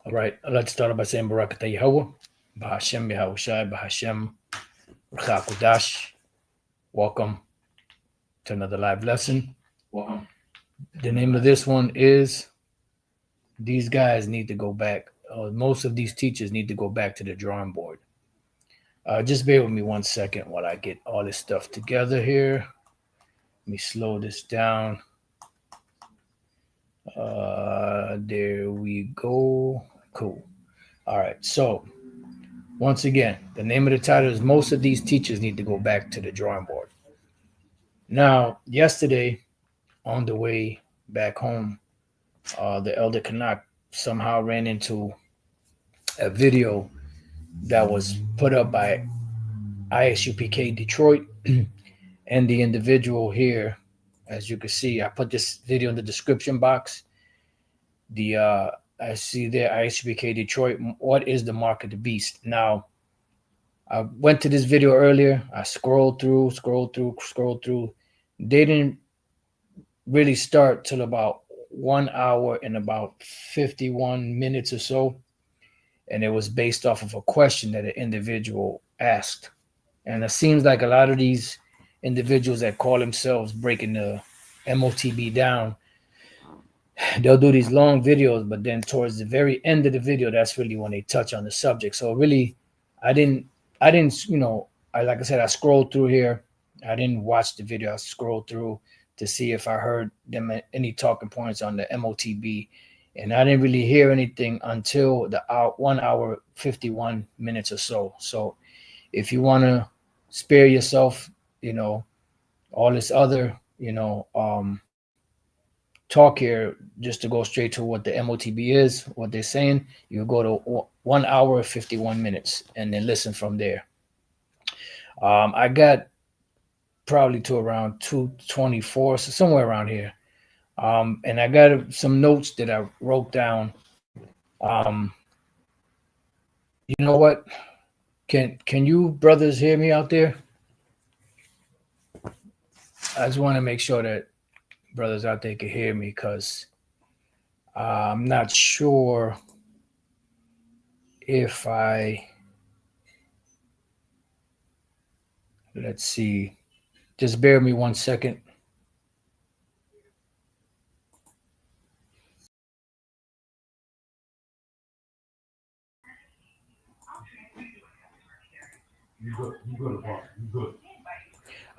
All right, let's start by saying Barakatah Yahweh, Bahashem Yahushai, Bahashem Ruchakudash. Welcome to another live lesson. Welcome. The name of this one is These Guys Need to Go Back. Most of these teachers need to go back to the drawing board. Just bear with me 1 second while I get all this stuff together here. Let me slow this down. There we go. Cool. All right. So, once again, the name of the title is Most of These Teachers Need to Go Back to the Drawing Board. Now, yesterday, on the way back home, the Elder Canuck somehow ran into a video that was put up by ISUPK Detroit. And the individual here, as you can see, I put this video in the description box. I see there, ISUPK Detroit, what is the mark of the beast? Now, I went to this video earlier. I scrolled through. They didn't really start till about 1 hour and about 51 minutes or so. And it was based off of a question that an individual asked. And it seems like a lot of these individuals that call themselves breaking the MOTB down, they'll do these long videos, but then towards the very end of the video, that's really when they touch on the subject. So really, I didn't, like I said, I scrolled through here. I didn't watch the video. I scrolled through to see if I heard them any talking points on the MOTB. And I didn't really hear anything until the 1 hour, 51 minutes or so. So if you want to spare yourself, all this other, talk here, just to go straight to what the MOTB is, what they're saying, you go to 1 hour, 51 minutes and then listen from there. I got probably to around 224, so somewhere around here. And I got some notes that I wrote down. You know what? Can you brothers hear me out there? I just want to make sure that brothers out there can hear me, because I'm not sure if let's see. Just bear with me 1 second. You good, boss. You good.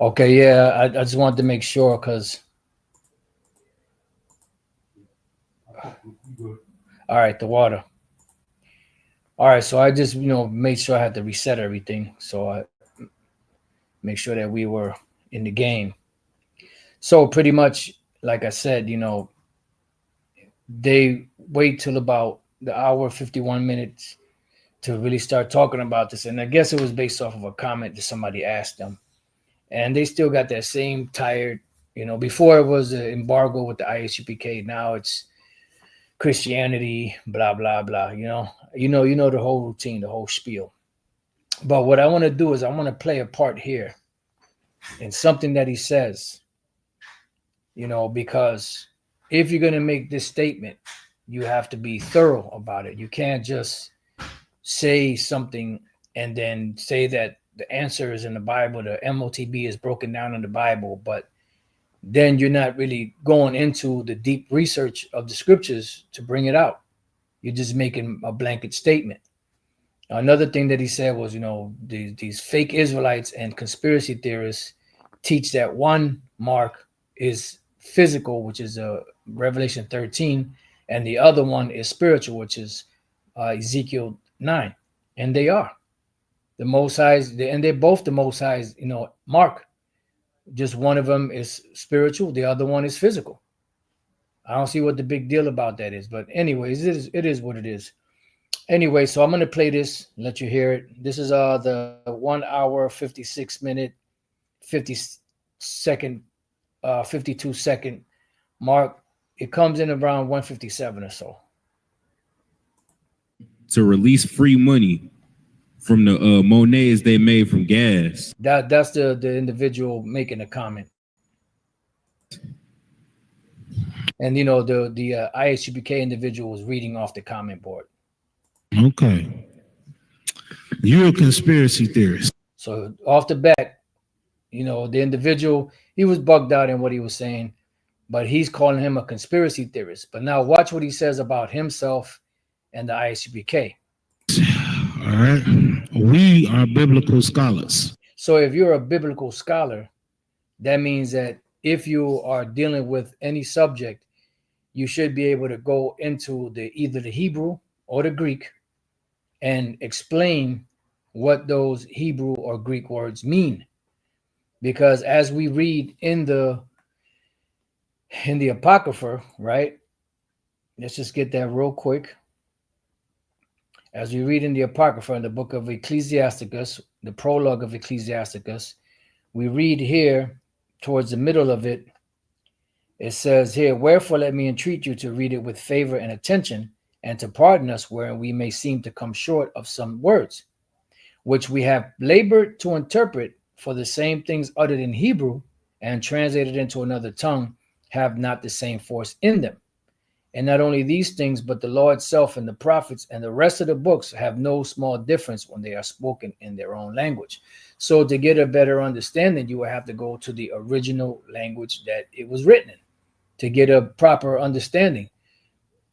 Okay, yeah, I just wanted to make sure, because all right, the water. All right, so I just made sure I had to reset everything, so I make sure that we were in the game. So pretty much, like I said, they wait till about the hour 51 minutes to really start talking about this, and I guess it was based off of a comment that somebody asked them, and they still got that same tired. Before it was an embargo with the ISUPK, now it's Christianity, blah blah blah. You know the whole routine, the whole spiel. But what I want to do is I want to play a part here in something that he says. Because if you're gonna make this statement, you have to be thorough about it. You can't just say something and then say that the answer is in the Bible, the MOTB is broken down in the Bible, but then you're not really going into the deep research of the scriptures to bring it out. You're just making a blanket statement. Another thing that he said was, these fake Israelites and conspiracy theorists teach that one mark is physical, which is Revelation 13, and the other one is spiritual, which is Ezekiel 9. And they are the Most High's, and they're both the Most High's, mark. Just one of them is spiritual, the other one is physical. I don't see what the big deal about that is, but anyways, it is what it is. Anyway, so I'm going to play this, let you hear it. This is the 1 hour, 56 minute, 50 second 52-second mark. It comes in around 157 or so. To release free money from the monets they made from gas. That's the individual making a comment. And you know, the ISUPK individual was reading off the comment board. Okay. You're a conspiracy theorist. So off the bat, you know, the individual, he was bugged out in what he was saying, but he's calling him a conspiracy theorist. But now watch what he says about himself and the ISUPK. All right. We are biblical scholars. So if you're a biblical scholar, that means that if you are dealing with any subject, you should be able to go into either the Hebrew or the Greek and explain what those Hebrew or Greek words mean. Because as we read in the Apocrypha, right? Let's just get that real quick. As we read in the Apocrypha, in the book of Ecclesiasticus, the prologue of Ecclesiasticus, we read here towards the middle of it, it says here, wherefore let me entreat you to read it with favor and attention, and to pardon us where we may seem to come short of some words, which we have labored to interpret, for the same things uttered in Hebrew and translated into another tongue have not the same force in them. And not only these things, but the law itself and the prophets and the rest of the books have no small difference when they are spoken in their own language. So to get a better understanding, you will have to go to the original language that it was written in to get a proper understanding.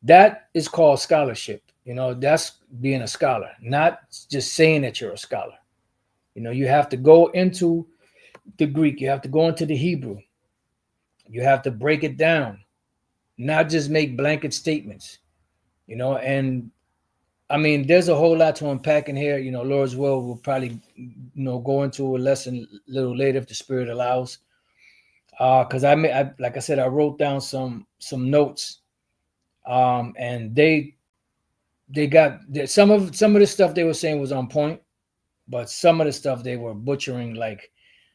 That is called scholarship. You know, that's being a scholar, not just saying that you're a scholar. You know, you have to go into the Greek, you have to go into the Hebrew, you have to break it down, not just make blanket statements, you know. And I mean, there's a whole lot to unpack in here. You know, Lord's will, we'll probably, you know, go into a lesson a little later if the Spirit allows. Because I like I said, I wrote down some notes, and they got some of the stuff they were saying was on point, but some of the stuff they were butchering, like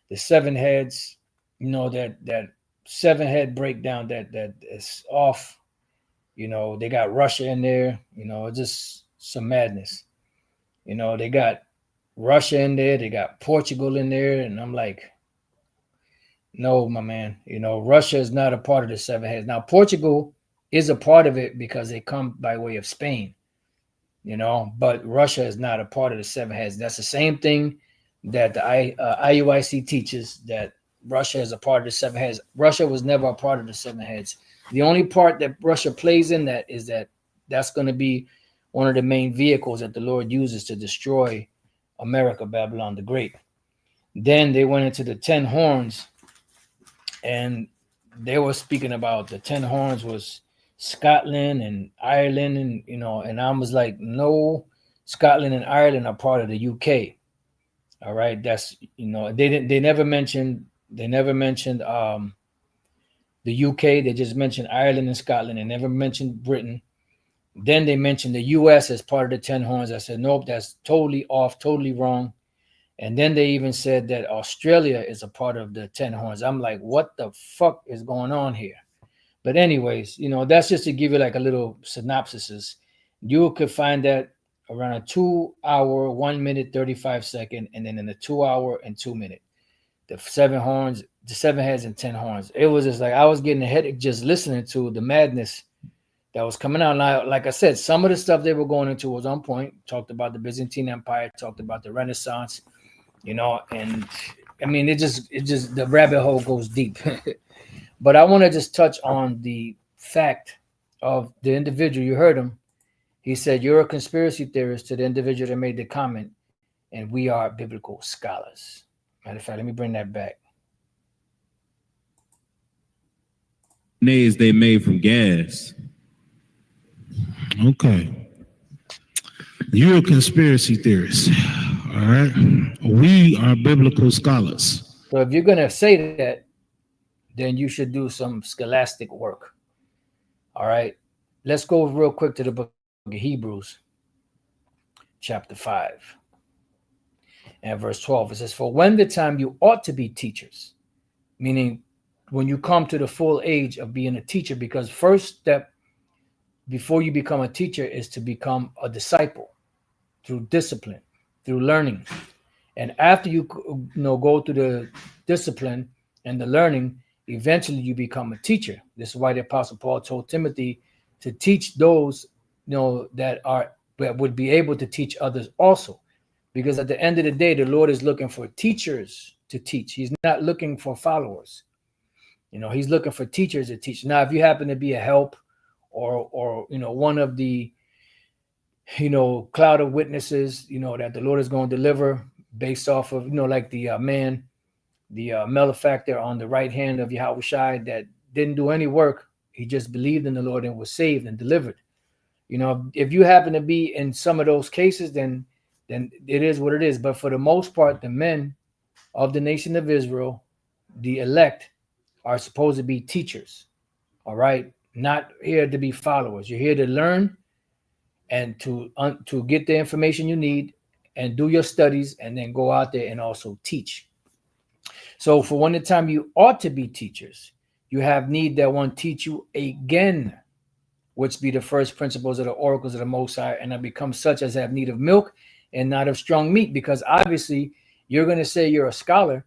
the seven heads, you know, that seven head breakdown that is off. You know, they got Russia in there. You know, just some madness. You know, they got Russia in there, they got Portugal in there, and I'm like, no, my man. You know, Russia is not a part of the seven heads. Now, Portugal is a part of it because they come by way of Spain, you know, but Russia is not a part of the seven heads. That's the same thing that the IUIC teaches, that Russia is a part of the seven heads. Russia was never a part of the seven heads. The only part that Russia plays in that is that's going to be one of the main vehicles that the Lord uses to destroy America, Babylon the Great. Then they went into the 10 horns, and they were speaking about the 10 horns was Scotland and Ireland, and you know, and I was like, no, Scotland and Ireland are part of the UK. All right, that's, you know, they never mentioned the UK. They just mentioned Ireland and Scotland. They never mentioned Britain. Then they mentioned the US as part of the 10 horns. I said, nope, that's totally off, totally wrong. And then they even said that Australia is a part of the 10 horns. I'm like, what the fuck is going on here? But anyways, you know, that's just to give you like a little synopsis. You could find that around a 2 hour, 1 minute, 35 second, and then in a 2 hour and 2 minute, the seven horns, the seven heads and 10 horns. It was just like, I was getting a headache just listening to the madness that was coming out. Now, like I said, some of the stuff they were going into was on point. Talked about the Byzantine Empire, talked about the Renaissance, you know, and I mean, it just the rabbit hole goes deep. But I want to just touch on the fact of the individual. You heard him. He said, you're a conspiracy theorist, to the individual that made the comment, and we are biblical scholars. Matter of fact, let me bring that back. Nays they made from gas. Okay. You're a conspiracy theorist. All right. We are biblical scholars. So if you're going to say that, then you should do some scholastic work. All right. Let's go real quick to the book of Hebrews, chapter 5 and verse 12. It says, for when the time you ought to be teachers, meaning when you come to the full age of being a teacher, because first step before you become a teacher is to become a disciple through discipline, through learning. And after you go through the discipline and the learning, eventually you become a teacher. This is why the Apostle Paul told Timothy to teach those that would be able to teach others also. Because at the end of the day, the Lord is looking for teachers to teach. He's not looking for followers. He's looking for teachers to teach. Now, if you happen to be a help or one of the cloud of witnesses, that the Lord is going to deliver based off of, like the malefactor on the right hand of Yahushua that didn't do any work. He just believed in the Lord and was saved and delivered. If you happen to be in some of those cases, then it is what it is. But for the most part, the men of the nation of Israel, the elect, are supposed to be teachers. All right. Not here to be followers. You're here to learn and to get the information you need and do your studies and then go out there and also teach. So for when the time you ought to be teachers, you have need that one teach you again, which be the first principles of the oracles of the Most High, and have become such as have need of milk and not of strong meat. Because obviously you're going to say you're a scholar,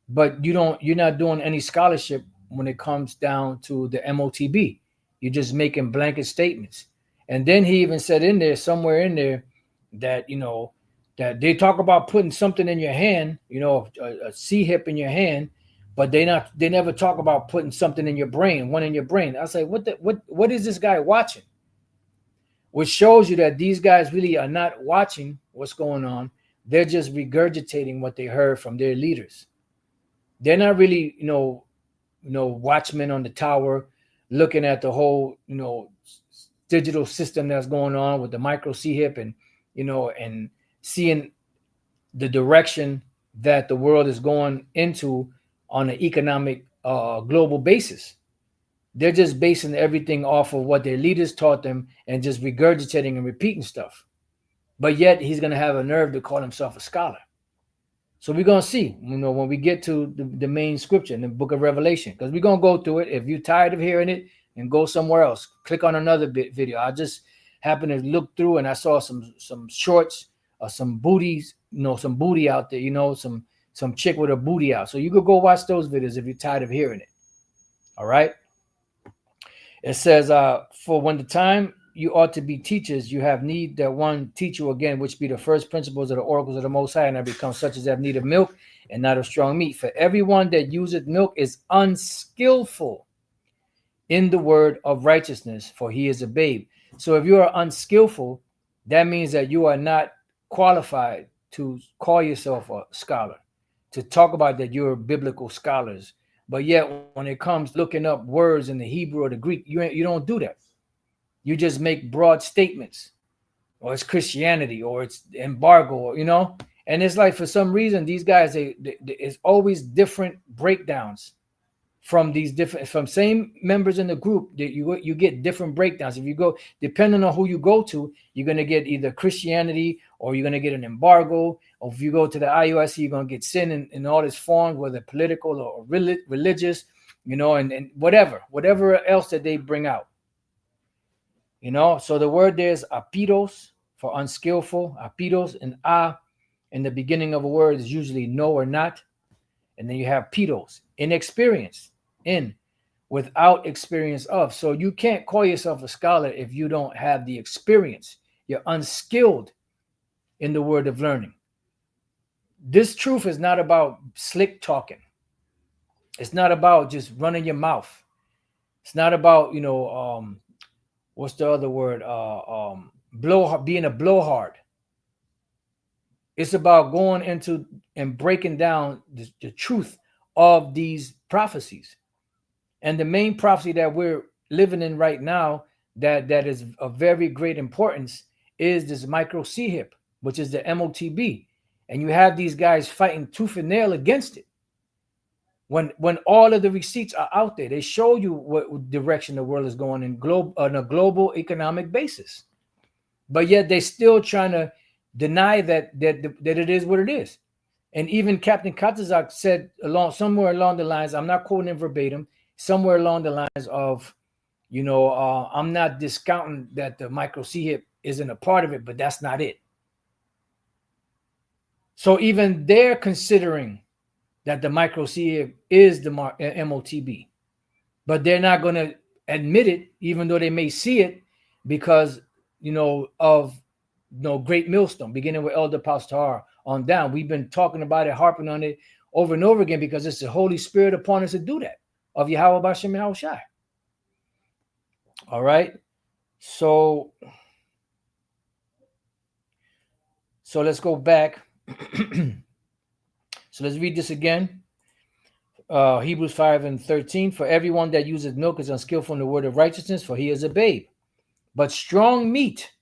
but you're not doing any scholarship when it comes down to the MOTB. You're just making blanket statements. And then he even said in there, somewhere in there, that that they talk about putting something in your hand, a C-hip in your hand, but they never talk about putting something in your brain, one in your brain. I say, what is this guy watching? Which shows you that these guys really are not watching what's going on. They're just regurgitating what they heard from their leaders. They're not really, watchmen on the tower looking at the whole, digital system that's going on with the micro C-hip and, and seeing the direction that the world is going into on an economic global basis. They're just basing everything off of what their leaders taught them and just regurgitating and repeating stuff. But yet he's going to have a nerve to call himself a scholar. So we're going to see, when we get to the main scripture in the book of Revelation, because we're going to go through it. If you're tired of hearing it, and go somewhere else, click on another video. I just happened to look through and I saw some shorts, some booties, some booty out there, some chick with a booty out. So you could go watch those videos if you're tired of hearing it. All right. It says, for when the time you ought to be teachers, you have need that one teach you again, which be the first principles of the oracles of the Most High, and I become such as have need of milk and not of strong meat. For everyone that useth milk is unskillful in the word of righteousness, for he is a babe. So if you are unskillful, that means that you are not qualified to call yourself a scholar, to talk about that you're biblical scholars. But yet when it comes looking up words in the Hebrew or the Greek, you don't do that. You just make broad statements, or it's Christianity, or it's embargo, or, and it's like, for some reason, these guys, it's always different breakdowns from same members in the group. That you get different breakdowns. If you go, depending on who you go to, you're going to get either Christianity, or you're going to get an embargo, or if you go to the IUIC, you're going to get sin in all its forms, whether political or religious, and whatever else that they bring out. So the word there is apidos, for unskillful. Apidos, and in the beginning of a word is usually no or not. And then you have pedos, inexperienced, without experience of. So you can't call yourself a scholar if you don't have the experience. You're unskilled in the word of learning. This truth is not about slick talking. It's not about just running your mouth. It's not about, what's the other word? Being a blowhard. It's about going into and breaking down the truth of these prophecies. And the main prophecy that we're living in right now that is of very great importance is this micro C-hip, which is the MOTB. And you have these guys fighting tooth and nail against it. When all of the receipts are out there, they show you what direction the world is going in on a global economic basis. But yet they're still trying to deny that it is what it is. And even Captain Katazak said somewhere along the lines, I'm not quoting him verbatim, somewhere along the lines of, I'm not discounting that the micro C hip isn't a part of it, but that's not it. So even they're considering that the micro C hip is the MOTB, but they're not going to admit it, even though they may see it, because of Great Millstone, beginning with Elder Pastor on down. We've been talking about it, harping on it over and over again, because it's the Holy Spirit upon us to do that, of Yahweh Bashem Yahushai. All right. So let's go back. So let's read this again. Hebrews 5:13. For everyone that uses milk is unskillful in the word of righteousness, for he is a babe. But strong meat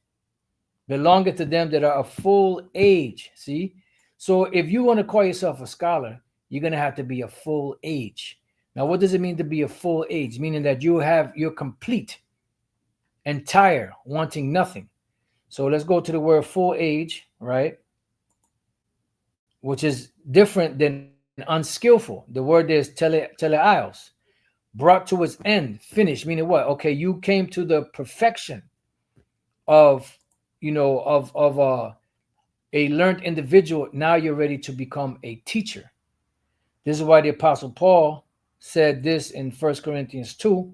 belongeth to them that are of full age. See? So if you want to call yourself a scholar, you're going to have to be of full age. Now, what does it mean to be of full age? Meaning that you're complete, entire, wanting nothing. So let's go to the word full age, right? Which is different than unskillful. The word there is teleaios, brought to its end, finished, meaning what? Okay, you came to the perfection of a learned individual. Now you're ready to become a teacher. This is why the Apostle Paul said this in 1 Corinthians 2.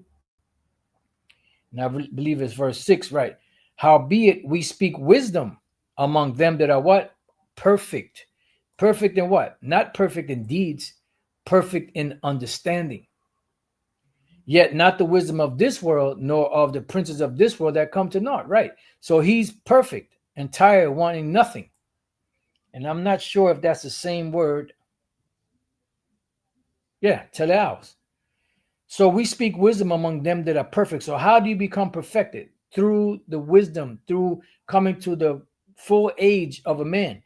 And I believe it's verse 6, right? Howbeit we speak wisdom among them that are what? Perfect. Perfect in what? Not perfect in deeds, perfect in understanding. Yet not the wisdom of this world, nor of the princes of this world that come to naught, right? So he's perfect, entire, wanting nothing. And I'm not sure if that's the same word. Yeah, teleos. So we speak wisdom among them that are perfect. So how do you become perfected? Through the wisdom, through coming to the full age of a man,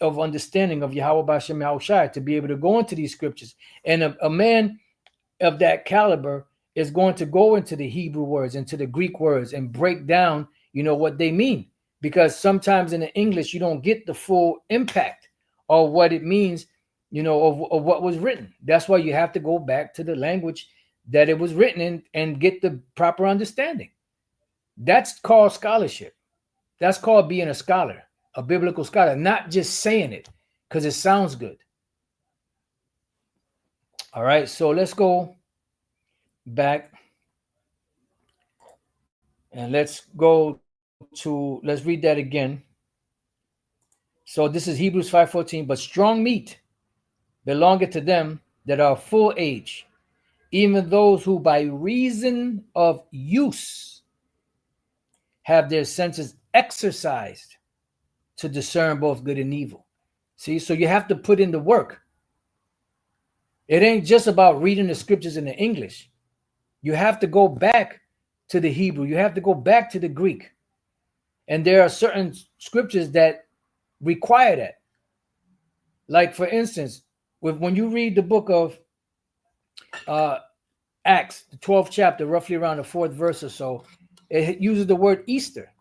of understanding of Yahweh Bashem Yahushai, to be able to go into these scriptures. And a man of that caliber is going to go into the Hebrew words, into the Greek words, and break down, what they mean. Because sometimes in the English, you don't get the full impact of what it means, of what was written. That's why you have to go back to the language that it was written in and get the proper understanding. That's called scholarship. That's called being a scholar, a biblical scholar, not just saying it because it sounds good. All right, so let's go back and let's read that again. So this is Hebrews 5:14. But strong meat belongeth to them that are full age, even those who by reason of use have their senses exercised to discern both good and evil. See, so you have to put in the work. It ain't just about reading the scriptures in the English. You have to go back to the Hebrew. You have to go back to the Greek. And there are certain scriptures that require that. Like, for instance, when you read the book of Acts, the 12th chapter, roughly around the 4th verse or so, it uses the word Easter.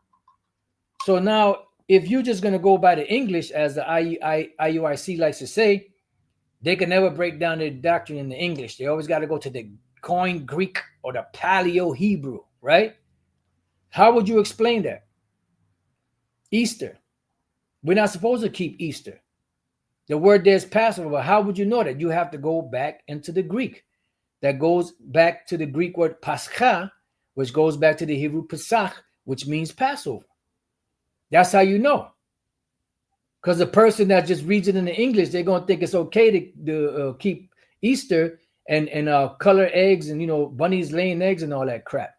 So now, if you're just going to go by the English, as the IUIC likes to say, they can never break down their doctrine in the English. They always got to go to the Koine Greek or the Paleo Hebrew, right? How would you explain that? Easter. We're not supposed to keep Easter. The word there is Passover, but how would you know that? You have to go back into the Greek. That goes back to the Greek word Pascha, which goes back to the Hebrew Pesach, which means Passover. That's how you know. Because the person that just reads it in the English, they're going to think it's okay to keep Easter and color eggs and, bunnies laying eggs and all that crap.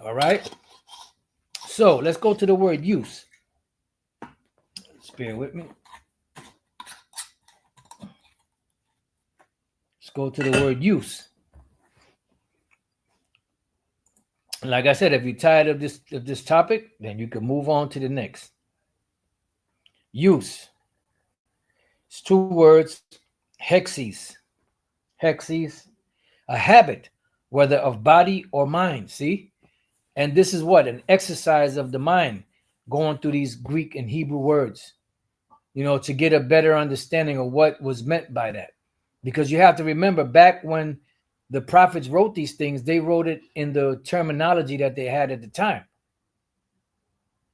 All right. So let's go to the word use. Just bear with me. Let's go to the word use. Like I said, if you're tired of this topic, then you can move on to the next. Use. It's two words, hexes. Hexes, a habit, whether of body or mind, see? And this is what? An exercise of the mind going through these Greek and Hebrew words, to get a better understanding of what was meant by that. Because you have to remember, back when the prophets wrote these things, they wrote it in the terminology that they had at the time.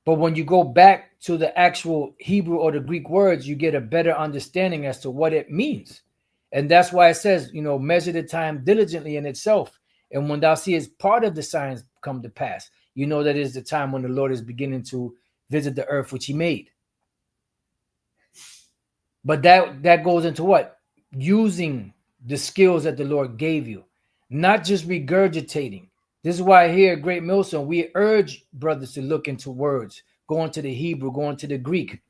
But when you go back to the actual Hebrew or the Greek words, you get a better understanding as to what it means. And that's why it says, measure the time diligently in itself. And when thou seest part of the signs come to pass, that is the time when the Lord is beginning to visit the earth which he made. But that goes into what? Using the skills that the Lord gave you, not just regurgitating. This is why here at Great Millstone, we urge brothers to look into words, go into the Hebrew, go into the Greek.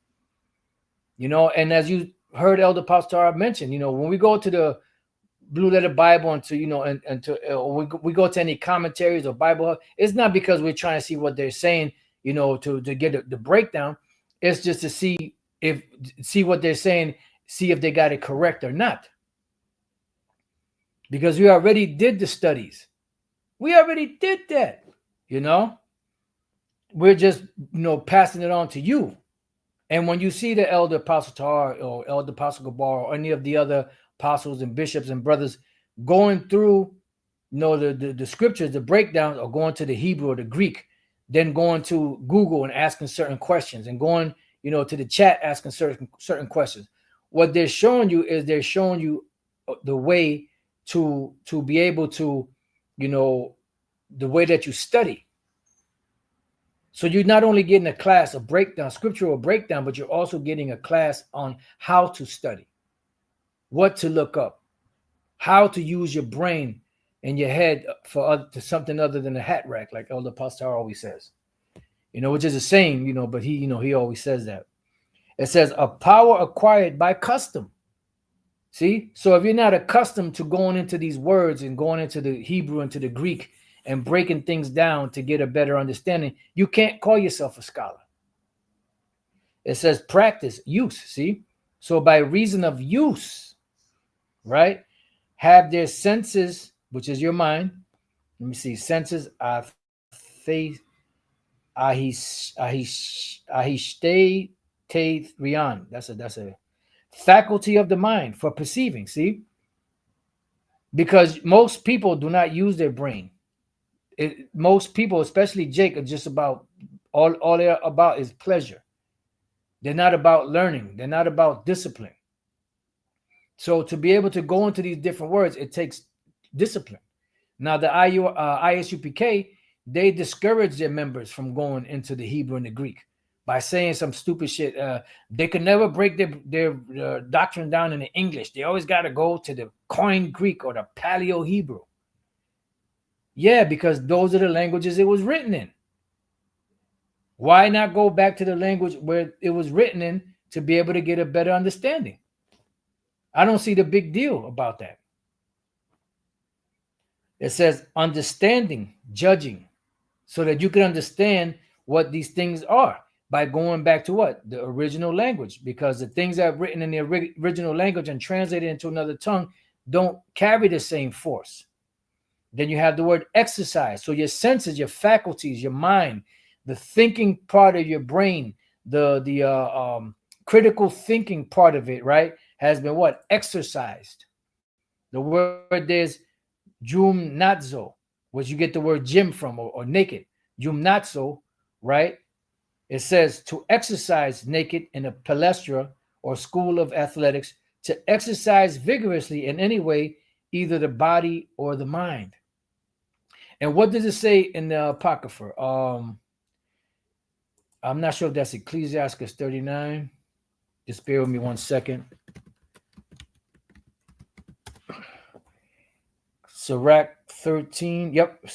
And as you heard Elder Pastor mention, when we go to the Blue Letter Bible and to we go to any commentaries or Bible, it's not because we're trying to see what they're saying, to get the breakdown. It's just to see what they're saying, see if they got it correct or not. Because we already did the studies. We already did that, We're just, passing it on to you. And when you see the Elder Apostle Tahar or Elder Apostle Gabar or any of the other apostles and bishops and brothers going through, the scriptures, the breakdowns, or going to the Hebrew or the Greek, then going to Google and asking certain questions and going, to the chat asking certain questions. What they're showing you is they're showing you the way to be able to, the way that you study. So you're not only getting a class, scriptural breakdown, but you're also getting a class on how to study, what to look up, how to use your brain and your head for something other than a hat rack, like Elder Pastor always says, which is a saying, but he always says that. It says a power acquired by custom. See, so if you're not accustomed to going into these words and going into the Hebrew, into the Greek, and breaking things down to get a better understanding, you can't call yourself a scholar. It says practice, use, see? So by reason of use, right, have their senses, which is your mind. Let me see, senses, ahishte rian. That's a faculty of the mind for perceiving, see? Because most people do not use their brain. Most people, especially Jake, are just about all they're about is pleasure. They're not about learning. They're not about discipline. So to be able to go into these different words, it takes discipline. Now the ISUPK, they discourage their members from going into the Hebrew and the Greek by saying some stupid shit. They can never break their doctrine down in the English. They always got to go to the Koine Greek or the Paleo Hebrew. Yeah, because those are the languages it was written in. Why not go back to the language where it was written in to be able to get a better understanding? I don't see the big deal about that. It says understanding, judging, so that you can understand what these things are by going back to what? The original language, because the things that are written in the original language and translated into another tongue don't carry the same force. Then you have the word exercise. So your senses, your faculties, your mind, the thinking part of your brain, the critical thinking part of it, right, has been what? Exercised. The word there's jumnazo, which you get the word gym from, or naked. Jumnazo, right? It says to exercise naked in a palestra or school of athletics, to exercise vigorously in any way, either the body or the mind. And what does it say in the Apocrypha? I'm not sure if that's Ecclesiastes 39. Just bear with me 1 second. Sirach 13. Yep.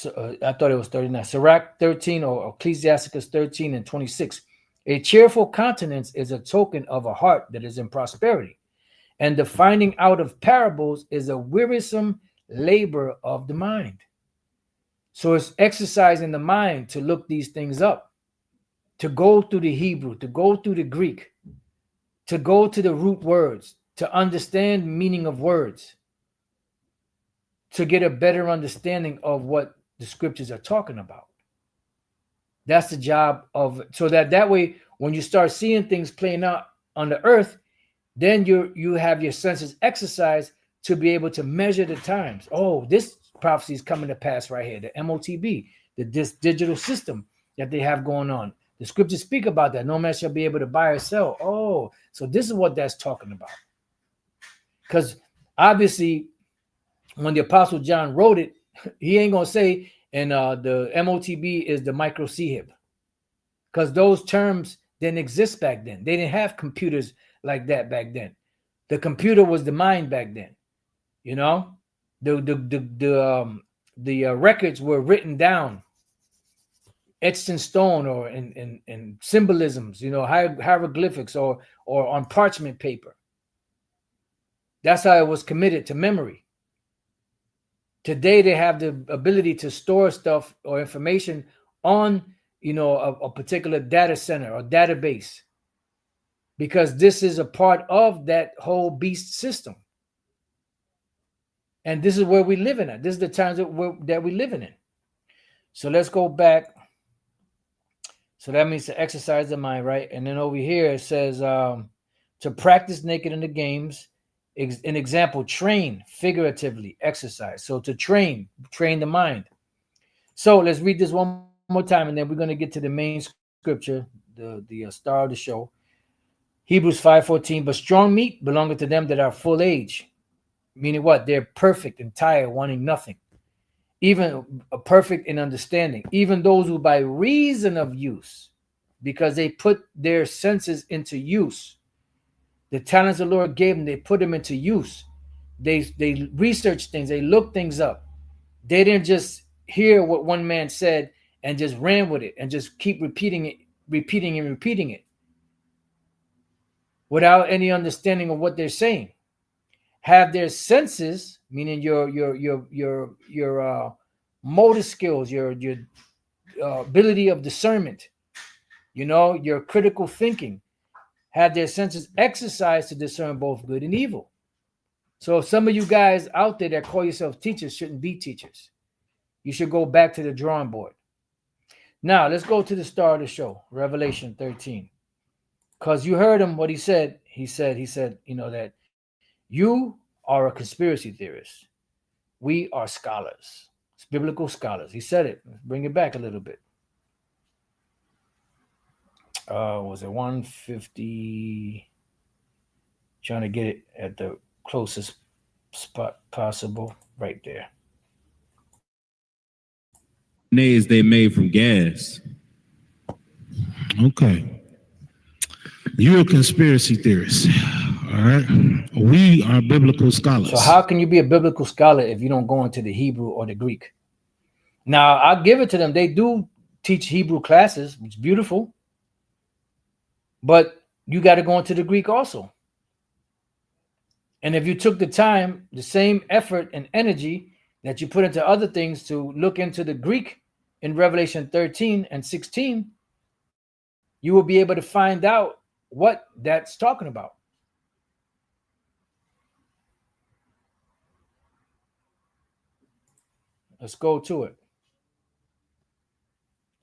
I thought it was 39. Sirach 13 or Ecclesiastes 13 and 26. A cheerful countenance is a token of a heart that is in prosperity. And the finding out of parables is a wearisome labor of the mind. So it's exercising the mind to look these things up, to go through the Hebrew, to go through the Greek, to go to the root words, to understand meaning of words, to get a better understanding of what the scriptures are talking about. That's the job of, so that way when you start seeing things playing out on the earth, then you have your senses exercised to be able to measure the times. Oh, this prophecy is coming to pass right here. The MOTB, this digital system that they have going on. The scriptures speak about that. No man shall be able to buy or sell. Oh, so this is what that's talking about. Because obviously, when the Apostle John wrote it, he ain't gonna say, and the MOTB is the micro CHIP, because those terms didn't exist back then. They didn't have computers like that back then. The computer was the mind back then. You know, the records were written down, etched in stone, or in symbolisms. You know, hieroglyphics, or on parchment paper. That's how it was committed to memory. Today, they have the ability to store stuff or information on, you know, a particular data center or database, because this is a part of that whole beast system. And this is where we live in at. This is the times that we're living in. So let's go back. So that means to exercise the mind, right? And then over here it says to practice naked in the games. An example, train, figuratively, exercise. So to train the mind. So let's read this one more time, and then we're going to get to the main scripture, the star of the show. Hebrews 5:14, but strong meat belongeth to them that are full age. Meaning what? They're perfect, entire, wanting nothing. Even perfect in understanding. Even those who by reason of use, because they put their senses into use. The talents the Lord gave them, they put them into use. They research things. They look things up. They didn't just hear what one man said and just ran with it and just keep repeating it without any understanding of what they're saying. Have their senses, meaning your motor skills, your ability of discernment, you know, your critical thinking, have their senses exercised to discern both good and evil. So some of you guys out there that call yourself teachers shouldn't be teachers. You should go back to the drawing board. Now, let's go to the star of the show, Revelation 13. Because you heard him, what he said. He said, you know, that you are a conspiracy theorist. We are scholars, biblical scholars. He said it. Let's bring it back a little bit. Was it 150? Trying to get it at the closest spot possible, right there. Mayonnaise they made from gas. Okay. You're a conspiracy theorist. All right. We are biblical scholars. So how can you be a biblical scholar if you don't go into the Hebrew or the Greek? Now, I'll give it to them. They do teach Hebrew classes, which is beautiful. But you got to go into the Greek also. And if you took the time, the same effort and energy that you put into other things to look into the Greek in Revelation 13 and 16, you will be able to find out what that's talking about. Let's go to it.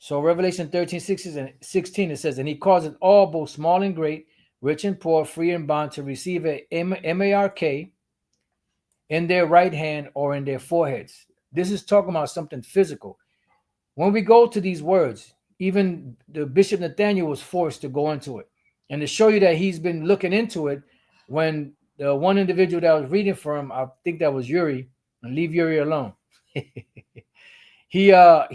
So Revelation 13, 16, it says, and he causeth all, both small and great, rich and poor, free and bond, to receive a mark in their right hand or in their foreheads. This is talking about something physical. When we go to these words, even the Bishop Nathaniel was forced to go into it. And to show you that he's been looking into it, when the one individual that was reading for him, I think that was Yuri, and leave Yuri alone. He said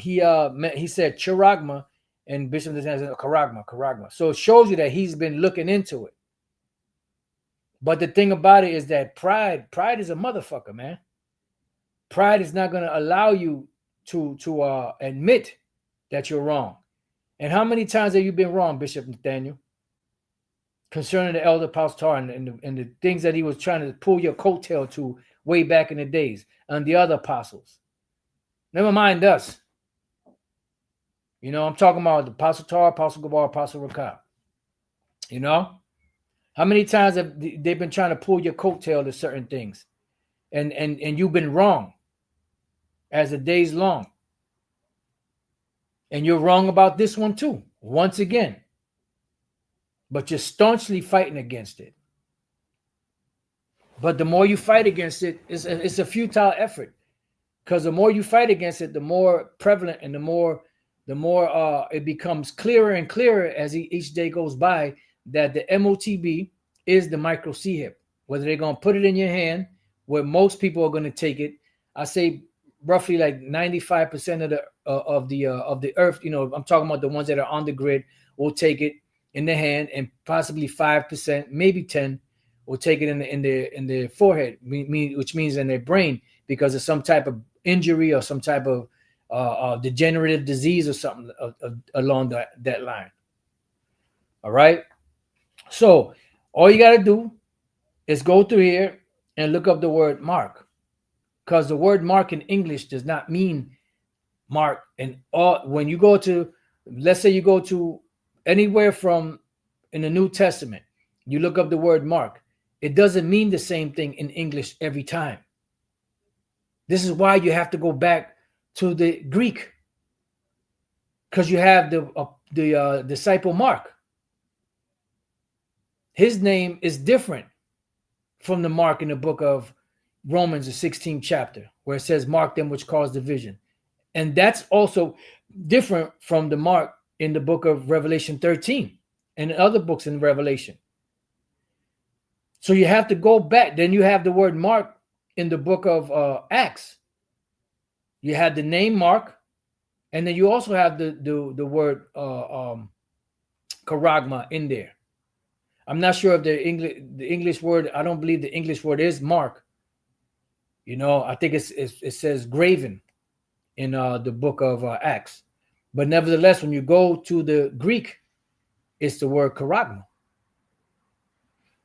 charagma, and Bishop said charagma. So it shows you that he's been looking into it. But the thing about it is that pride is a motherfucker, man. Pride is not going to allow you to admit that you're wrong. And how many times have you been wrong, Bishop Nathaniel, concerning the elder Pastor and the things that he was trying to pull your coattail to way back in the days, and the other apostles? Never mind us. You know, I'm talking about the Apostle Tar, Apostle Gabar, Apostle Rakab. You know? How many times have they been trying to pull your coattail to certain things? And you've been wrong as the days long. And you're wrong about this one too, once again. But you're staunchly fighting against it. But the more you fight against it, it's a futile effort. Because the more you fight against it, the more prevalent and the more it becomes clearer and clearer as each day goes by that the MOTB is the micro C hip. Whether they're going to put it in your hand, where most people are going to take it, I say roughly like 95% of the earth. You know, I'm talking about the ones that are on the grid will take it in the hand, and possibly 5%, maybe 10, will take it in the forehead, which means in their brain, because of some type of injury or some type of degenerative disease or something along that line. All right. So all you got to do is go through here and look up the word mark, because the word mark in English does not mean mark. And when you go to, let's say you go to anywhere from in the New Testament, you look up the word mark, it doesn't mean the same thing in English every time. This is why you have to go back to the Greek, because you have the disciple Mark. His name is different from the Mark in the book of Romans, the 16th chapter, where it says, mark them which cause division. And that's also different from the Mark in the book of Revelation 13 and other books in Revelation. So you have to go back. Then you have the word mark in the book of Acts. You had the name Mark, and then you also have the word charagma in there. I'm not sure if the English word, I don't believe the English word is mark. You know, I think it says graven in the book of Acts. But nevertheless, when you go to the Greek, it's the word charagma.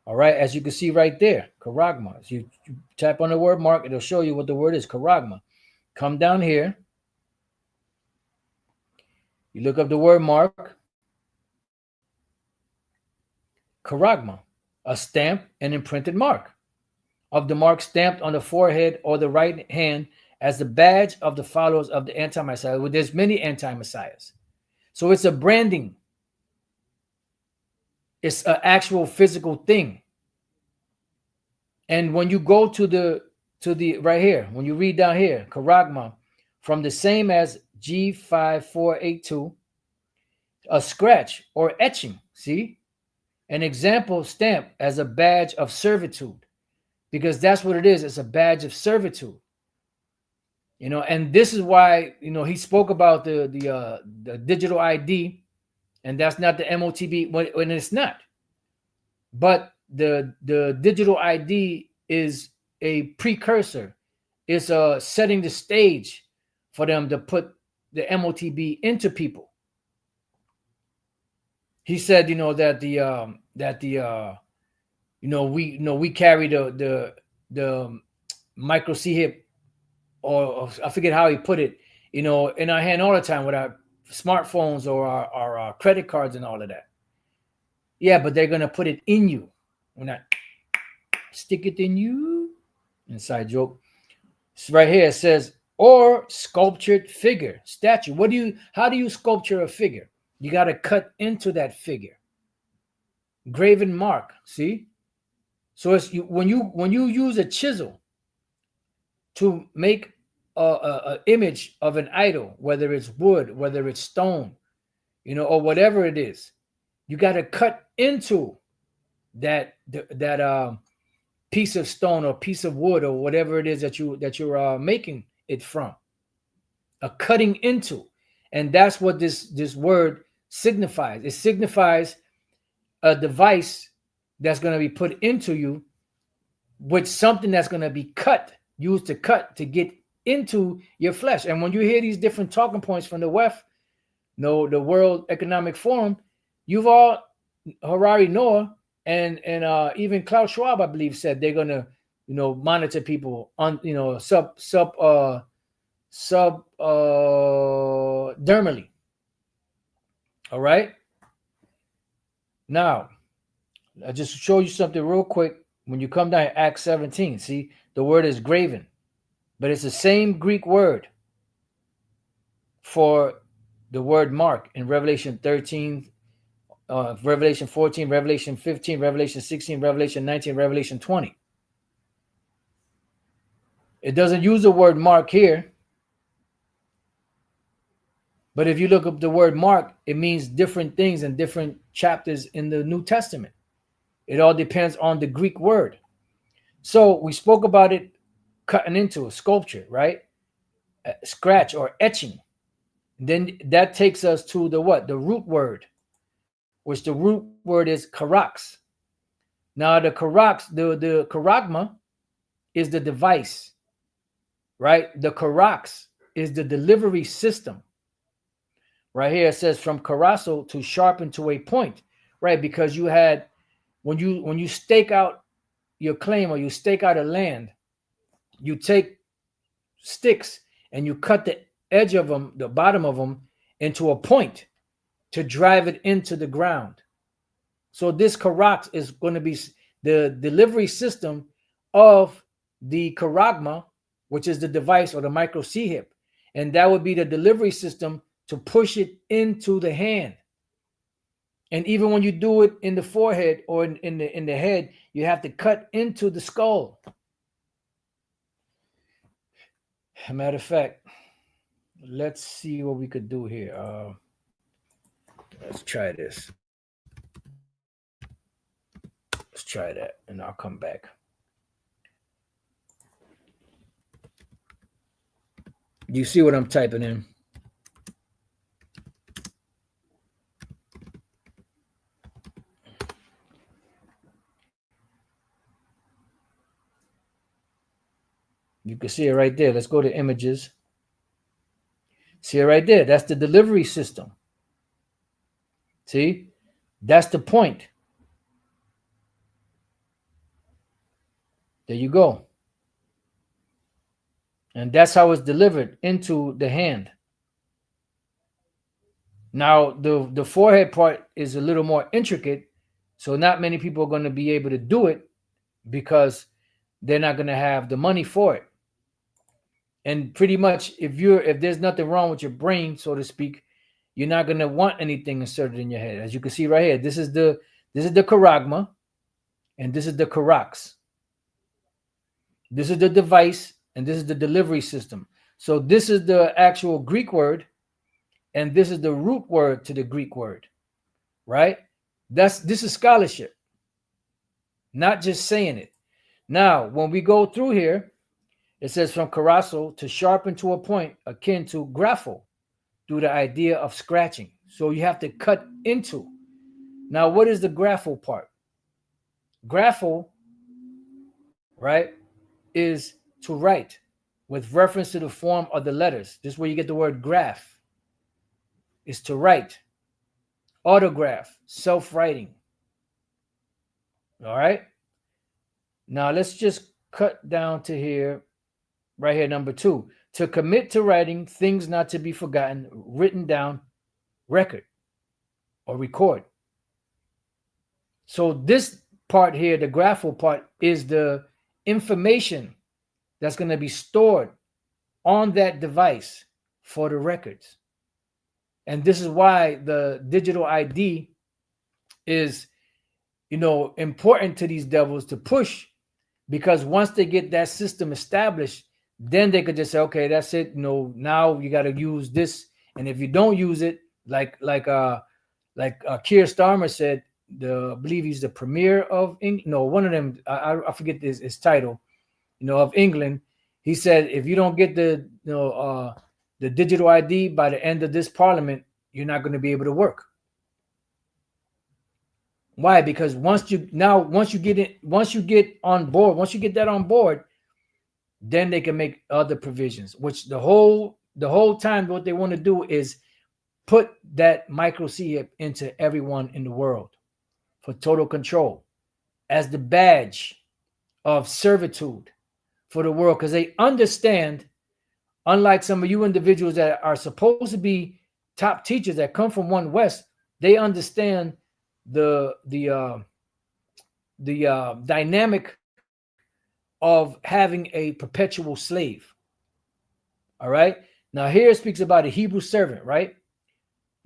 All right, as you can see right there, charagma. So you tap on the word mark, it'll show you what the word is, charagma. Come down here. You look up the word mark. Charagma, a stamp and imprinted mark of the mark stamped on the forehead or the right hand as the badge of the followers of the anti-Messiah. Well, there's many anti-Messiahs. So it's a branding. It's an actual physical thing. And when you go to the right here, when you read down here, charagma, from the same as G5482, a scratch or etching, see? An example stamp as a badge of servitude, because that's what it is. It's a badge of servitude. You know, and this is why, you know, he spoke about the digital ID, and that's not the MOTB when it's not. But the digital ID is a precursor. It's setting the stage for them to put the MOTB into people. He said, you know, that we carry the micro C hip, or I forget how he put it, you know, in our hand all the time with our smartphones or our credit cards and all of that. Yeah, but they're gonna put it in you. We're not stick it in you. Inside joke. It's right here. It says, or sculptured figure, statue. How do you sculpture a figure? You got to cut into that figure. Graven mark, see? So it's when you use a chisel to make a image of an idol, whether it's wood, whether it's stone, you know, or whatever it is, you got to cut into that piece of stone or piece of wood or whatever it is that you're making it from. A cutting into, and that's what this word signifies. It signifies a device that's going to be put into you with something that's going to be used to get into your flesh. And when you hear these different talking points from the WEF, the World Economic Forum, you've all Harari Noah and even Klaus Schwab, I believe, said they're going to, you know, monitor people on, you know, subdermally. All right. Now, I'll just show you something real quick. When you come down to Acts 17, see, the word is graven, but it's the same Greek word for the word mark in Revelation 13, Revelation 14, Revelation 15, Revelation 16, Revelation 19, Revelation 20. It doesn't use the word mark here. But if you look up the word mark, it means different things in different chapters in the New Testament. It all depends on the Greek word. So we spoke about it cutting into a sculpture, right? Scratch or etching. Then that takes us to the what? The root word, which the root word is karax. Now the karax, the charagma is the device, right? The karax is the delivery system. Right here it says from karasso to sharpen to a point, right? Because you had when you stake out your claim or you stake out a land, you take sticks and you cut the edge of them, the bottom of them, into a point to drive it into the ground. So this karax is going to be the delivery system of the charagma, which is the device or the micro C-hip, and that would be the delivery system to push it into the hand. And even when you do it in the forehead or in the head, you have to cut into the skull. Matter of fact, let's see what we could do here. Let's try this. Let's try that, and I'll come back. You see what I'm typing in? You can see it right there. Let's go to images. See it right there. That's the delivery system. See? That's the point. There you go. And that's how it's delivered into the hand. Now, the forehead part is a little more intricate, so not many people are going to be able to do it because they're not going to have the money for it. And pretty much, if there's nothing wrong with your brain, so to speak, you're not going to want anything inserted in your head. As you can see right here, this is the charagma, and this is the karax. This is the device, and this is the delivery system. So this is the actual Greek word, and this is the root word to the Greek word, right? This is scholarship, not just saying it. Now, when we go through here, it says from karasso to sharpen to a point akin to grapho, through the idea of scratching. So you have to cut into. Now, what is the grapho part? Grapho, right, is to write with reference to the form of the letters. This is where you get the word graph. Is to write. Autograph, self-writing. All right. Now let's just cut down to here. Right here, number 2. To commit to writing things not to be forgotten, written down, record or record. So this part here, the grapho part, is the information that's going to be stored on that device for the records. And this is why the digital ID is, important to these devils to push, because once they get that system established, then they could just say, okay, that's it. Now you got to use this. And if you don't use it, like Keir Starmer said, I believe he's the premier of England. No, one of them, I forget his title, of England. He said, if you don't get the digital ID by the end of this parliament, you're not going to be able to work. Why? Because once you get that on board, then they can make other provisions, which the whole time what they want to do is put that micro C-hip into everyone in the world for total control as the badge of servitude for the world, because they understand, unlike some of you individuals that are supposed to be top teachers that come from One West, they understand the dynamic of having a perpetual slave. All right. Now here it speaks about a Hebrew servant, right?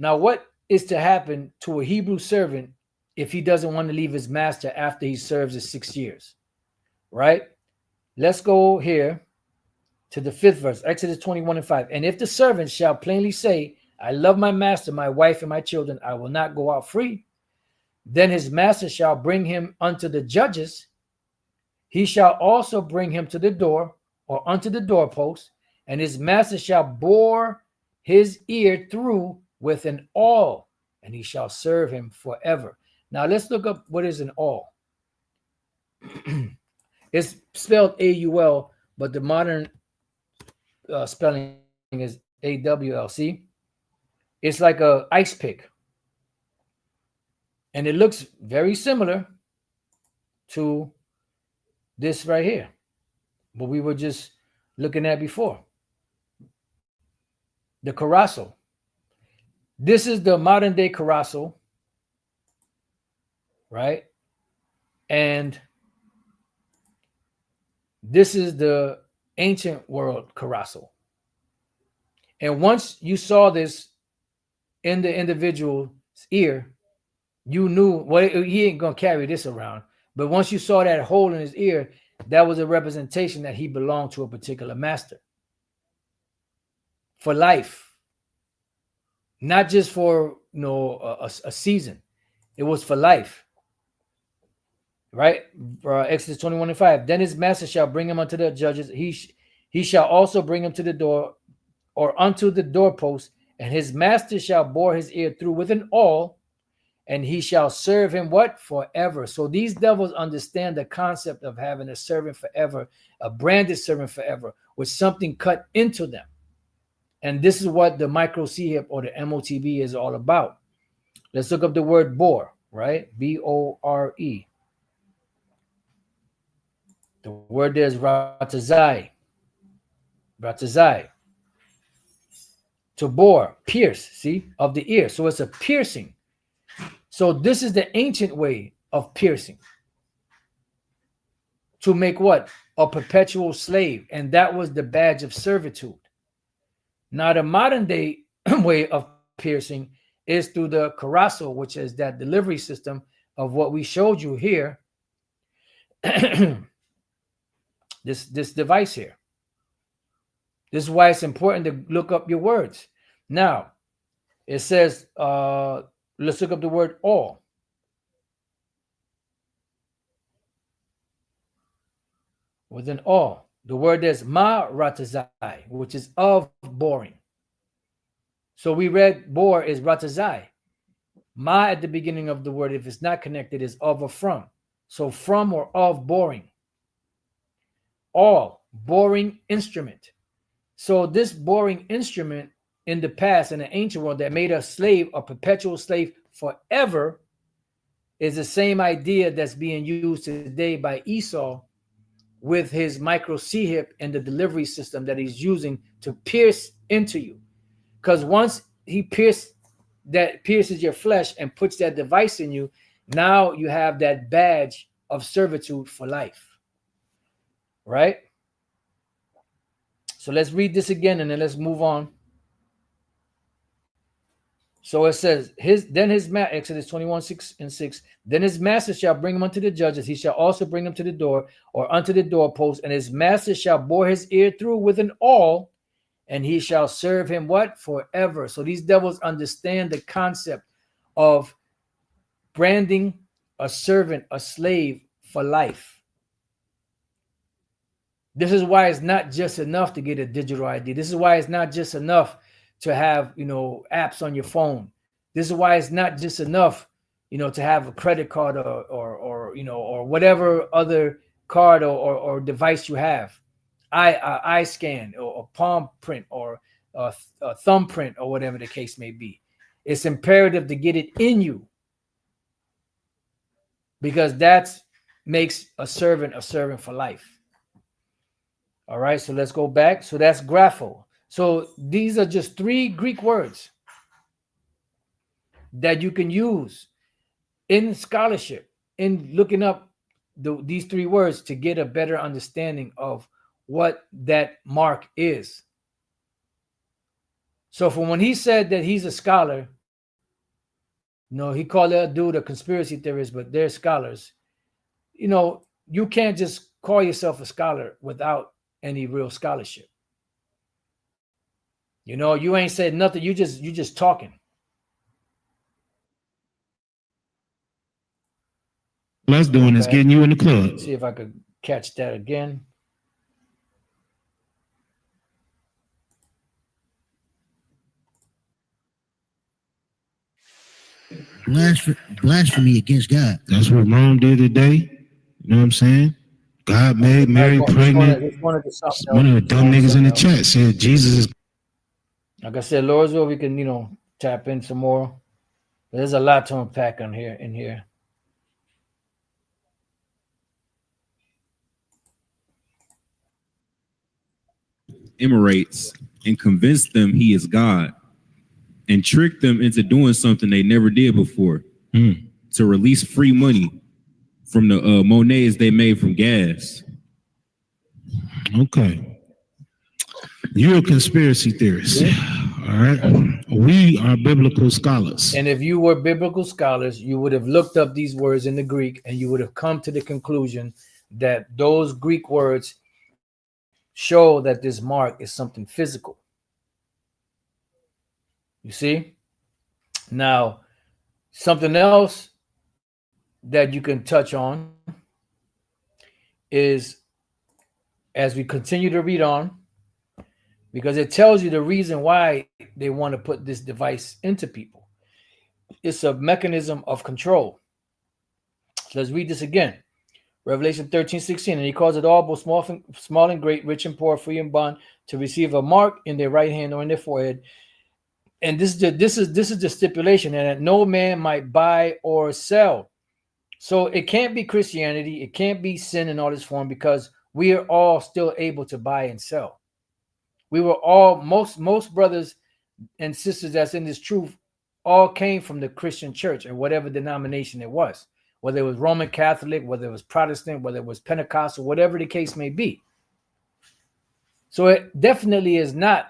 Now, what is to happen to a Hebrew servant if he doesn't want to leave his master after he serves his 6 years? Right? Let's go here to the 5th verse, Exodus 21:5. And if the servant shall plainly say, I love my master, my wife, and my children, I will not go out free, then his master shall bring him unto the judges. He shall also bring him to the door or unto the doorpost, and his master shall bore his ear through with an awl, and he shall serve him forever. Now let's look up what is an awl. It's spelled A-U-L, but the modern spelling is A-W-L-C. It's like a ice pick. And it looks very similar to this right here, what we were just looking at before. The Carasso. This is the modern day Carasso, right? And this is the ancient world Carasso. And once you saw this in the individual's ear, you knew, well, he ain't gonna carry this around. But once you saw that hole in his ear, that was a representation that he belonged to a particular master for life, not just for a season. It was for life, right? Exodus 21:5. Then his master shall bring him unto the judges. He shall also bring him to the door or unto the doorpost, and his master shall bore his ear through with an awl, and he shall serve him what? Forever. So these devils understand the concept of having a servant forever, a branded servant forever, with something cut into them. And this is what the micro C-hip or the MOTB is all about. Let's look up the word bore, right? B-O-R-E. The word there is ratazai. Ratazai. To bore, pierce, see, of the ear. So it's a piercing. So this is the ancient way of piercing. To make what? A perpetual slave. And that was the badge of servitude. Now the modern day way of piercing is through the Carasso, which is that delivery system of what we showed you here. this device here. This is why it's important to look up your words. Now, it says, let's look up the word all. With an all. The word is ma ratazai, which is of boring. So we read bore is ratazai. Ma at the beginning of the word, if it's not connected, is of or from. So from or of boring. All, boring instrument. So this boring instrument in the past, in the ancient world, that made a slave, a perpetual slave forever, is the same idea that's being used today by Esau with his micro C-hip and the delivery system that he's using to pierce into you. Because once he pierces your flesh and puts that device in you, now you have that badge of servitude for life. Right? So let's read this again and then let's move on. So it says, Exodus 21:6, then his master shall bring him unto the judges. He shall also bring him to the door or unto the doorpost, and his master shall bore his ear through with an awl, and he shall serve him what? Forever. So these devils understand the concept of branding a servant, a slave for life. This is why it's not just enough to get a digital ID. This is why it's not just enough to have, apps on your phone. This is why it's not just enough, to have a credit card or whatever other card or device you have, eye scan or palm print or a thumbprint or whatever the case may be. It's imperative to get it in you, because that makes a servant for life. All right, so let's go back. So that's grapho. So these are just 3 Greek words that you can use in scholarship, in looking up these 3 words to get a better understanding of what that mark is. So from when he said that he's a scholar, he called that dude a conspiracy theorist, but they're scholars. You can't just call yourself a scholar without any real scholarship. You ain't said nothing. You just talking. All that's doing is getting you in the club. See if I could catch that again. Blasphemy against God. That's what Rome did today. You know what I'm saying? God made Mary pregnant. One of the dumb niggas in the chat said Jesus is. Like I said, Lord's will, we can, tap in some more. There's a lot to unpack in here. Emirates and convince them he is God and trick them into doing something they never did before to release free money from the monnaies they made from gas. Okay. You're a conspiracy theorist. All right. We are biblical scholars. And if you were biblical scholars, you would have looked up these words in the Greek and you would have come to the conclusion that those Greek words show that this mark is something physical. You see? Now, something else that you can touch on is, as we continue to read on, because it tells you the reason why they want to put this device into people. It's a mechanism of control. So let's read this again. Revelation 13:16, and he calls it all, both small and great, rich and poor, free and bond, to receive a mark in their right hand or in their forehead. And this is the stipulation, and that no man might buy or sell. So it can't be Christianity, it can't be sin in all this form, because we are all still able to buy and sell. We were all, most brothers and sisters that's in this truth all came from the Christian church or whatever denomination it was, whether it was Roman Catholic, whether it was Protestant, whether it was Pentecostal, whatever the case may be. So it definitely is not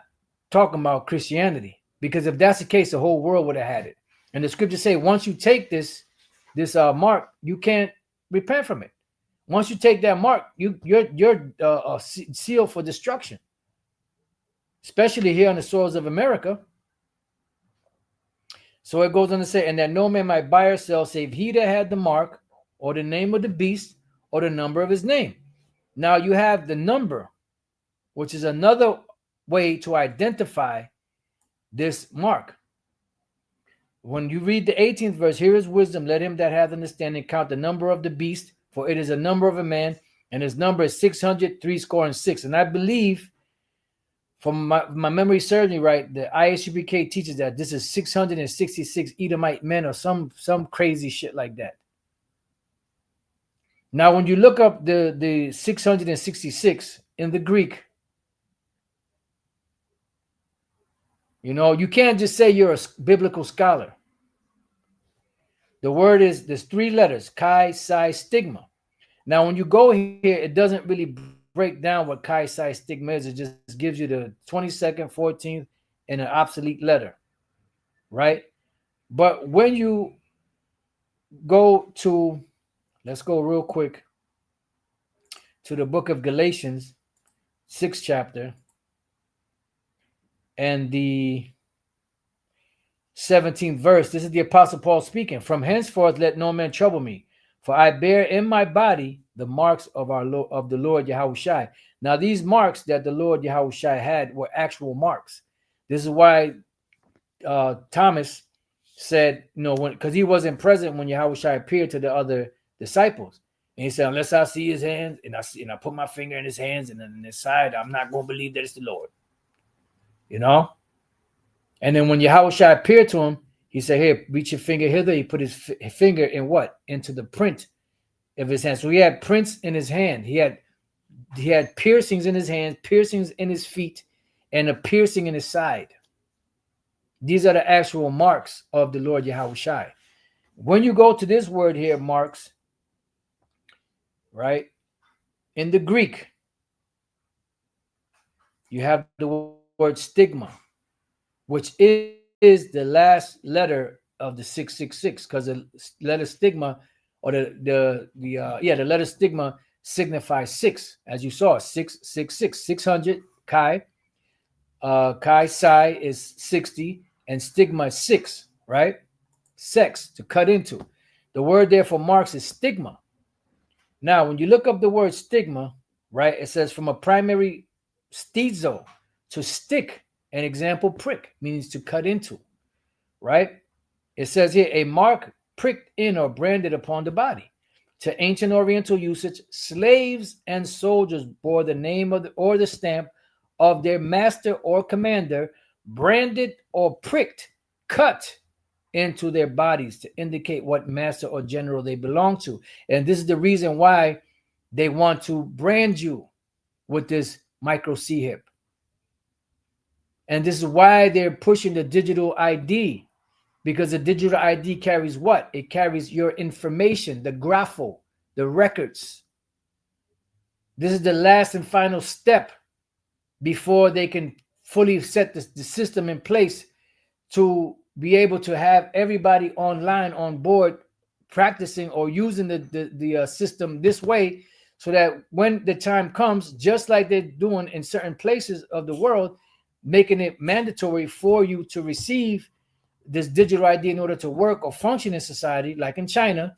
talking about Christianity, because if that's the case, the whole world would have had it. And the scriptures say, once you take this mark, you can't repent from it. Once you take that mark, you're sealed for destruction. Especially here on the soils of America. So it goes on to say, and that no man might buy or sell save he that had the mark or the name of the beast or the number of his name. Now you have the number, which is another way to identify this mark. When you read the 18th verse, here is wisdom. Let him that hath understanding count the number of the beast, for it is a number of a man, and his number is 666. And I believe, from my memory serves me right, the ISUPK teaches that this is 666 Edomite men or some crazy shit like that. Now, when you look up the 666 in the Greek, you can't just say you're a biblical scholar. The word is, there's three letters, chi, psi, stigma. Now, when you go here, it doesn't really break down what chi, psi, stigma is. It just gives you the 22nd, 14th, and an obsolete letter, right? But when you go to, let's go real quick to the book of Galatians, 6th chapter, and the 17th verse. This is the Apostle Paul speaking. From henceforth let no man trouble me, for I bear in my body the marks of the Lord Yahushai. Now these marks that the Lord Yahushai had were actual marks. This is why Thomas said, because he wasn't present when Yahushai appeared to the other disciples. And he said, unless I see his hands and I put my finger in his hands and in his side, I'm not going to believe that it's the Lord. And then when Yahushua appeared to him, he said, here, reach your finger hither. He put his finger in what? Into the print of his hand. So he had prints in his hand. He had piercings in his hands, piercings in his feet, and a piercing in his side. These are the actual marks of the Lord Yahushua. When you go to this word here, marks, right? In the Greek, you have the word stigma, which is the last letter of the 666 because the letter stigma or the letter stigma signifies 6, as you saw, 666, 600 chi. Chi psi is 60 and stigma is 6, right? Sex, to cut into. The word there for marks is stigma. Now, when you look up the word stigma, right, it says from a primary stizo, to stick, an example prick, means to cut into, right? It says here, a mark pricked in or branded upon the body. To ancient Oriental usage, slaves and soldiers bore the name of or the stamp of their master or commander, branded or pricked, cut into their bodies to indicate what master or general they belong to. And this is the reason why they want to brand you with this micro CHIP. And this is why they're pushing the digital ID, because the digital ID carries what? It carries your information, the grapho, the records. This is the last and final step before they can fully set the system in place to be able to have everybody online on board practicing or using the system this way, so that when the time comes, just like they're doing in certain places of the world, making it mandatory for you to receive this digital ID in order to work or function in society, like in China,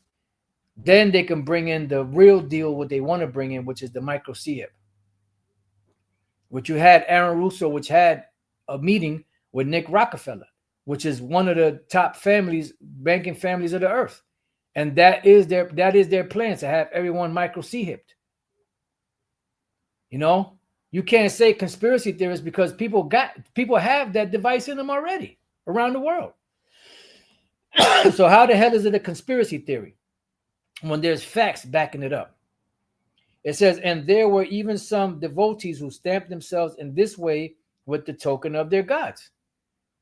then they can bring in the real deal, what they want to bring in, which is the micro CHIP. Which you had Aaron Russo, which had a meeting with Nick Rockefeller, which is one of the top families, banking families of the earth. And that is their plan, to have everyone micro CHIP'd. You know, you can't say conspiracy theorists because people have that device in them already around the world. So how the hell is it a conspiracy theory when there's facts backing it up? It says, and there were even some devotees who stamped themselves in this way with the token of their gods.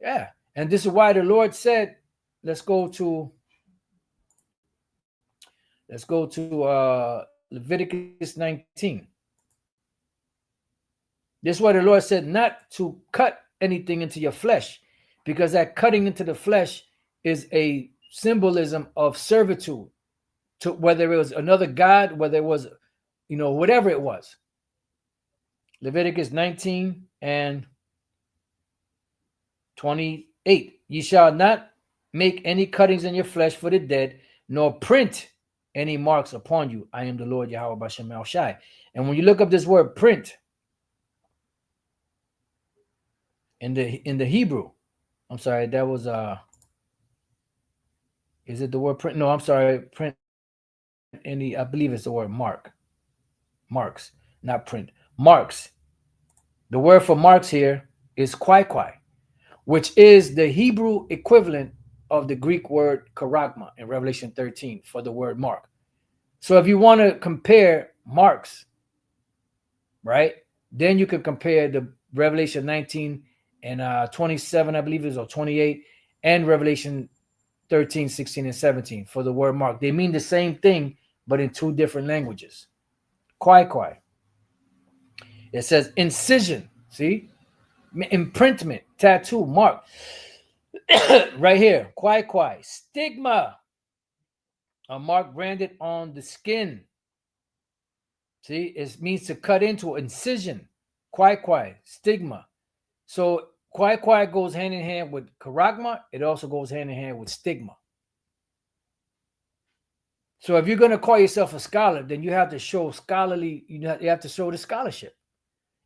Yeah. And this is why the Lord said, let's go to Leviticus 19. This is why the Lord said not to cut anything into your flesh, because that cutting into the flesh is a symbolism of servitude, to whether it was another god, whether it was, you know, whatever it was. Leviticus 19 and 28. Ye shall not make any cuttings in your flesh for the dead, nor print any marks upon you. I am the Lord Yahweh Bashem El Shai. And when you look up this word print in the Hebrew, I'm sorry, that was is it the word print? No, I'm sorry, print I believe it's the word mark. Marks, not print. Marks. The word for marks here is kwai, which is the Hebrew equivalent of the Greek word charagma in Revelation 13 for the word mark. So if you want to compare marks, right, then you can compare the Revelation 19 and 27, I believe it is, or 28, and Revelation 13, 16, and 17 for the word mark. They mean the same thing, but in two different languages. Kwai. It says incision, see? Imprintment, tattoo, mark. Right here, kwai. Stigma, a mark branded on the skin. See, it means to cut into, incision. Kwai, stigma. So kwai goes hand in hand with charagma. It also goes hand in hand with stigma. So if you're going to call yourself a scholar, then you have to show scholarly, you have to show the scholarship.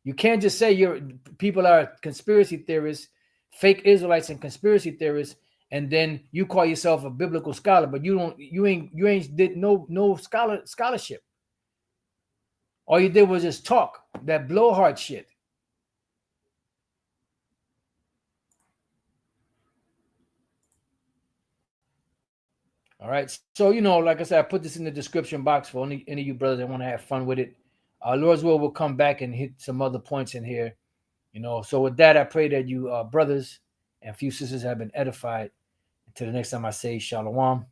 You can't just say people are conspiracy theorists, fake Israelites and conspiracy theorists, and then you call yourself a biblical scholar, but you ain't did no scholarship. All you did was just talk, that blowhard shit. All right. So, you know, like I said, I put this in the description box for any of you brothers that want to have fun with it. Lord's will, we'll come back and hit some other points in here. You know, so with that, I pray that you brothers and a few sisters have been edified. Until the next time I say shalom.